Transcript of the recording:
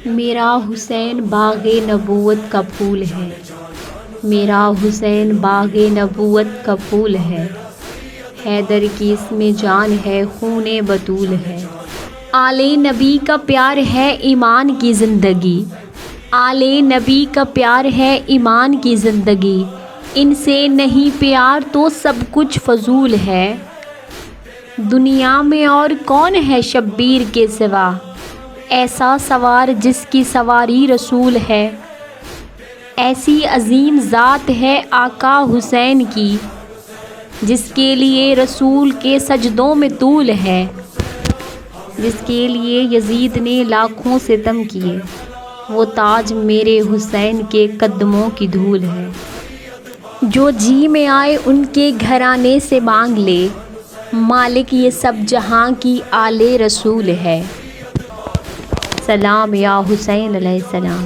میرا حسین باغ نبوت کا پھول ہے، میرا حسین باغ نبوت کا پھول ہے، حیدر کی اس میں جان ہے، خون بطول ہے۔ آل نبی کا پیار ہے ایمان کی زندگی، آل نبی کا پیار ہے ایمان کی زندگی، ان سے نہیں پیار تو سب کچھ فضول ہے۔ دنیا میں اور کون ہے شبیر کے سوا، ایسا سوار جس کی سواری رسول ہے۔ ایسی عظیم ذات ہے آقا حسین کی، جس کے لیے رسول کے سجدوں میں طول ہے، جس کے لیے یزید نے لاکھوں ستم کیے، وہ تاج میرے حسین کے قدموں کی دھول ہے۔ جو جی میں آئے ان کے گھرانے سے مانگ لے، مالک یہ سب جہاں کی آل رسول ہے۔ سلام یا حسین علیہ السلام۔